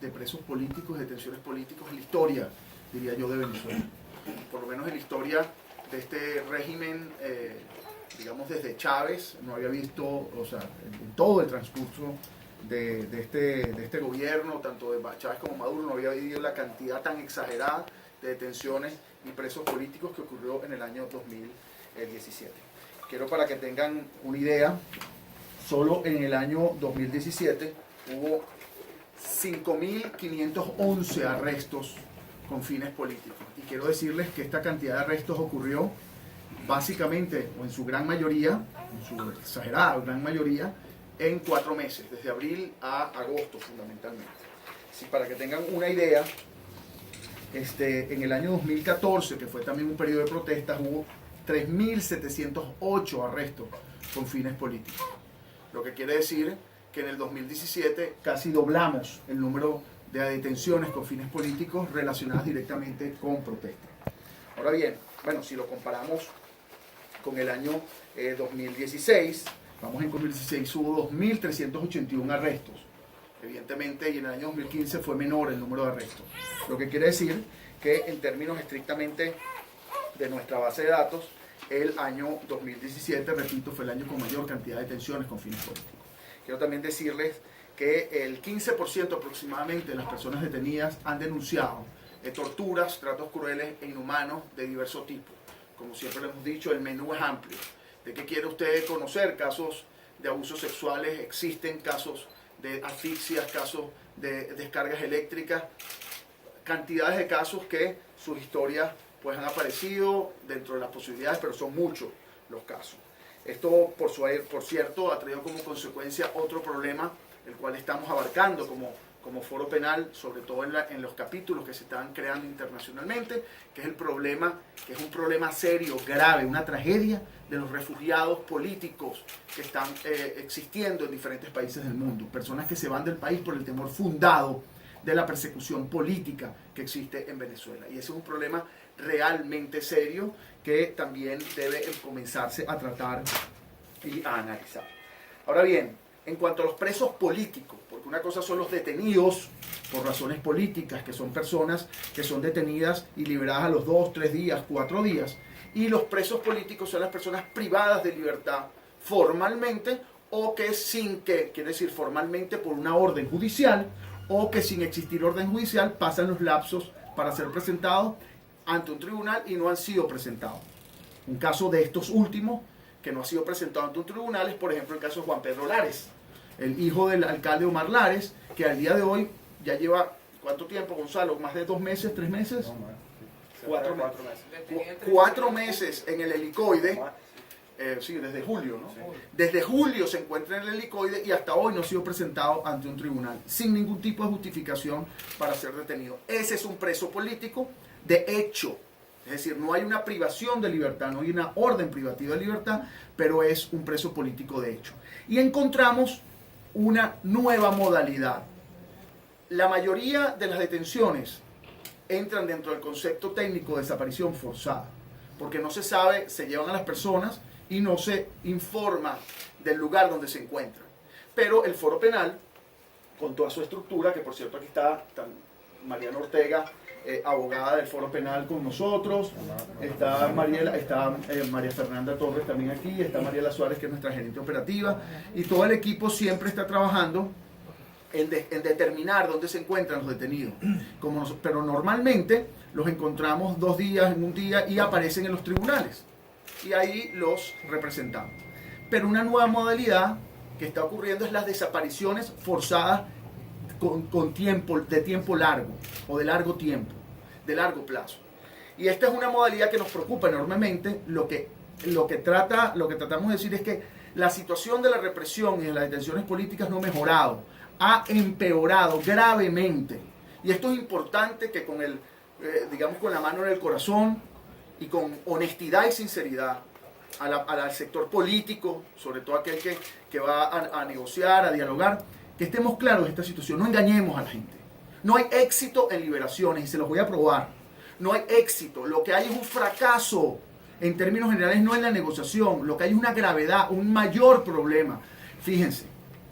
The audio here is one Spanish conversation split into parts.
de presos políticos, de detenciones políticas en la historia, diría yo, de Venezuela. Por lo menos en la historia de este régimen, digamos desde Chávez, no había visto, o sea, en todo el transcurso de este gobierno, tanto de Chávez como Maduro, no había habido la cantidad tan exagerada de detenciones y presos políticos que ocurrió en el año 2017. Quiero, para que tengan una idea, solo en el año 2017 hubo 5.511 arrestos con fines políticos. Y quiero decirles que esta cantidad de arrestos ocurrió básicamente, o en su gran mayoría, en su exagerada gran mayoría, en 4 meses, desde abril a agosto fundamentalmente. Sí, para que tengan una idea, en el año 2014, que fue también un periodo de protestas, hubo 3.708 arrestos con fines políticos. Lo que quiere decir que en el 2017 casi doblamos el número de detenciones con fines políticos relacionadas directamente con protestas. Ahora bien, bueno, si lo comparamos con el año 2016, vamos, en 2016 hubo 2.381 arrestos. Evidentemente, y en el año 2015 fue menor el número de arrestos. Lo que quiere decir que en términos estrictamente de nuestra base de datos, el año 2017, repito, fue el año con mayor cantidad de detenciones con fines políticos. Quiero también decirles que el 15% aproximadamente de las personas detenidas han denunciado torturas, tratos crueles e inhumanos de diversos tipos. Como siempre le hemos dicho, el menú es amplio. ¿De qué quiere usted conocer? Casos de abusos sexuales, existen casos de asfixias, casos de descargas eléctricas, cantidades de casos que sus historias pues han aparecido dentro de las posibilidades, pero son muchos los casos. Esto, por cierto, ha traído como consecuencia otro problema, el cual estamos abarcando como foro penal, sobre todo en los capítulos que se están creando internacionalmente, que es el problema, que es un problema serio, grave, una tragedia de los refugiados políticos que están existiendo en diferentes países del mundo. Personas que se van del país por el temor fundado de la persecución política que existe en Venezuela. Y ese es un problema realmente serio que también debe comenzarse a tratar y a analizar. Ahora bien, en cuanto a los presos políticos, porque una cosa son los detenidos por razones políticas, que son personas que son detenidas y liberadas a los 2, 3 días, 4 días, y los presos políticos son las personas privadas de libertad formalmente, o que quiere decir formalmente por una orden judicial, o que sin existir orden judicial pasan los lapsos para ser presentados ante un tribunal y no han sido presentados. Un caso de estos últimos que no ha sido presentado ante un tribunal es, por ejemplo, el caso de Juan Pedro Lares, el hijo del alcalde Omar Lares, que al día de hoy ya lleva, ¿cuánto tiempo, Gonzalo? ¿Más de 2 meses, 3 meses? No, más. 4 meses. 4 meses en el helicoide. Sí, desde julio, ¿no? Sí. Desde julio se encuentra en el helicoide y hasta hoy no ha sido presentado ante un tribunal, sin ningún tipo de justificación para ser detenido. Ese es un preso político de hecho. Es decir, no hay una privación de libertad, no hay una orden privativa de libertad, pero es un preso político de hecho. Y encontramos una nueva modalidad. La mayoría de las detenciones entran dentro del concepto técnico de desaparición forzada, porque no se sabe, se llevan a las personas y no se informa del lugar donde se encuentran. Pero el foro penal, con toda su estructura, que por cierto aquí está Mariana Ortega, abogada del foro penal con nosotros, está María Fernanda Torres también aquí, está Mariela Suárez, que es nuestra gerente operativa, y todo el equipo siempre está trabajando en determinar dónde se encuentran los detenidos. Pero normalmente los encontramos 2 días, en un día, y aparecen en los tribunales. Y ahí los representamos. Pero una nueva modalidad que está ocurriendo es las desapariciones forzadas con tiempo, de tiempo largo, o de largo tiempo, de largo plazo. Y esta es una modalidad que nos preocupa enormemente. Lo que tratamos de decir es que la situación de la represión y de las detenciones políticas no ha mejorado, ha empeorado gravemente. Y esto es importante que con con la mano en el corazón y con honestidad y sinceridad al sector político, sobre todo aquel que va a negociar, a dialogar, que estemos claros de esta situación. No engañemos a la gente. No hay éxito en liberaciones, y se los voy a probar. No hay éxito. Lo que hay es un fracaso. En términos generales, no en la negociación. Lo que hay es una gravedad, un mayor problema. Fíjense,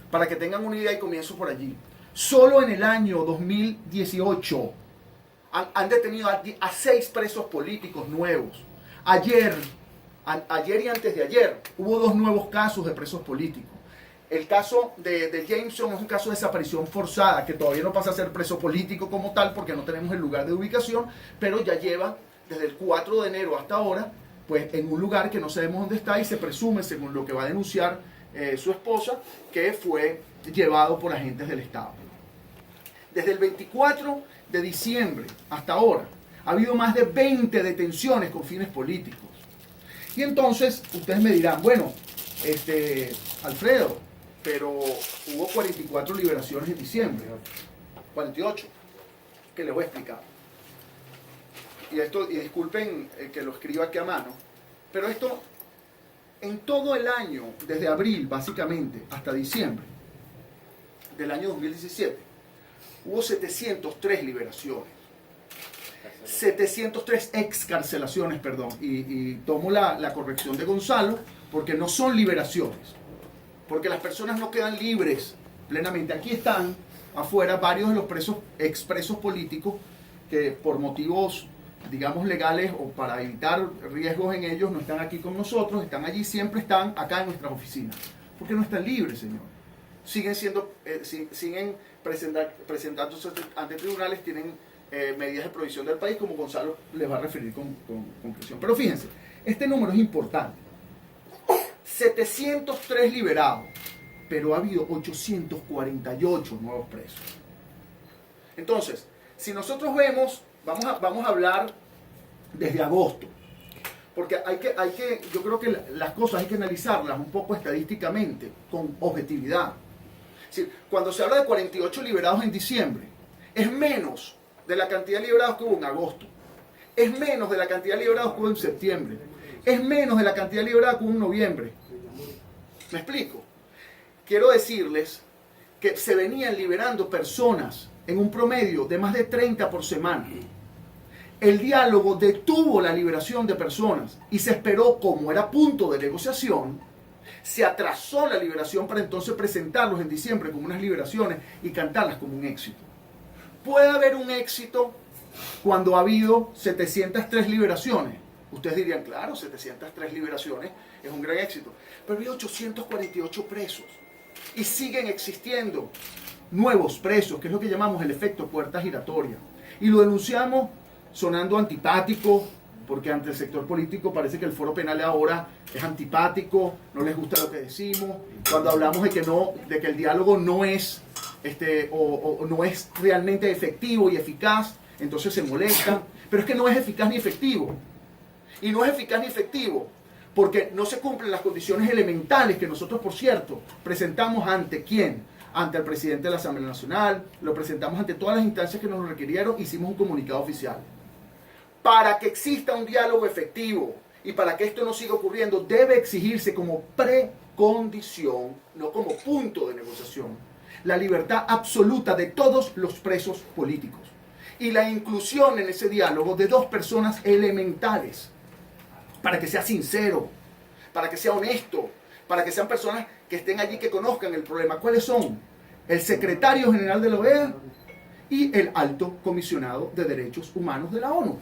para que tengan una idea, y comienzo por allí. Solo en el año 2018 han detenido a 6 presos políticos nuevos. Ayer y antes de ayer hubo 2 nuevos casos de presos políticos. El caso de Jameson es un caso de desaparición forzada, que todavía no pasa a ser preso político como tal porque no tenemos el lugar de ubicación, pero ya lleva desde el 4 de enero hasta ahora, pues en un lugar que no sabemos dónde está y se presume, según lo que va a denunciar su esposa, que fue llevado por agentes del Estado. Desde el 24 de diciembre hasta ahora ha habido más de 20 detenciones con fines políticos. Y entonces ustedes me dirán, bueno, Alfredo, pero hubo 44 liberaciones en diciembre, 48, que les voy a explicar. Y disculpen que lo escriba aquí a mano, pero esto, en todo el año, desde abril básicamente hasta diciembre del año 2017, hubo 703 liberaciones, 703 excarcelaciones, perdón, y tomo la corrección de Gonzalo, porque no son liberaciones, porque las personas no quedan libres plenamente. Aquí están afuera varios de los expresos políticos que por motivos, digamos, legales o para evitar riesgos en ellos no están aquí con nosotros, están allí, siempre están acá en nuestras oficinas, porque no están libres, señor. Siguen presentándose ante tribunales, tienen medidas de prohibición del país, como Gonzalo les va a referir con conclusión. Pero fíjense, este número es importante. 703 liberados, pero ha habido 848 nuevos presos. Entonces, si nosotros vemos, vamos a hablar desde agosto, porque yo creo que las cosas hay que analizarlas un poco estadísticamente, con objetividad. Es decir, cuando se habla de 48 liberados en diciembre, es menos de la cantidad de liberados que hubo en agosto, es menos de la cantidad de liberados que hubo en septiembre, es menos de la cantidad de liberados que hubo en noviembre. ¿Me explico? Quiero decirles que se venían liberando personas en un promedio de más de 30 por semana. El diálogo detuvo la liberación de personas y se esperó, como era punto de negociación, se atrasó la liberación para entonces presentarlos en diciembre como unas liberaciones y cantarlas como un éxito. ¿Puede haber un éxito cuando ha habido 703 liberaciones? Ustedes dirían, claro, 703 liberaciones es un gran éxito, pero hay 848 presos y siguen existiendo nuevos presos, que es lo que llamamos el efecto puerta giratoria. Y lo denunciamos sonando antipático, porque ante el sector político parece que el foro penal ahora es antipático, no les gusta lo que decimos. Cuando hablamos de que el diálogo no es no es realmente efectivo y eficaz, entonces se molestan. Pero es que no es eficaz ni efectivo. Y no es eficaz ni efectivo porque no se cumplen las condiciones elementales que nosotros, por cierto, presentamos ante ¿quién? Ante el presidente de la Asamblea Nacional, lo presentamos ante todas las instancias que nos lo requirieron, hicimos un comunicado oficial. Para que exista un diálogo efectivo y para que esto no siga ocurriendo, debe exigirse como precondición, no como punto de negociación, la libertad absoluta de todos los presos políticos y la inclusión en ese diálogo de 2 personas elementales, para que sea sincero, para que sea honesto, para que sean personas que estén allí, que conozcan el problema. ¿Cuáles son? El secretario general de la OEA y el alto comisionado de derechos humanos de la ONU.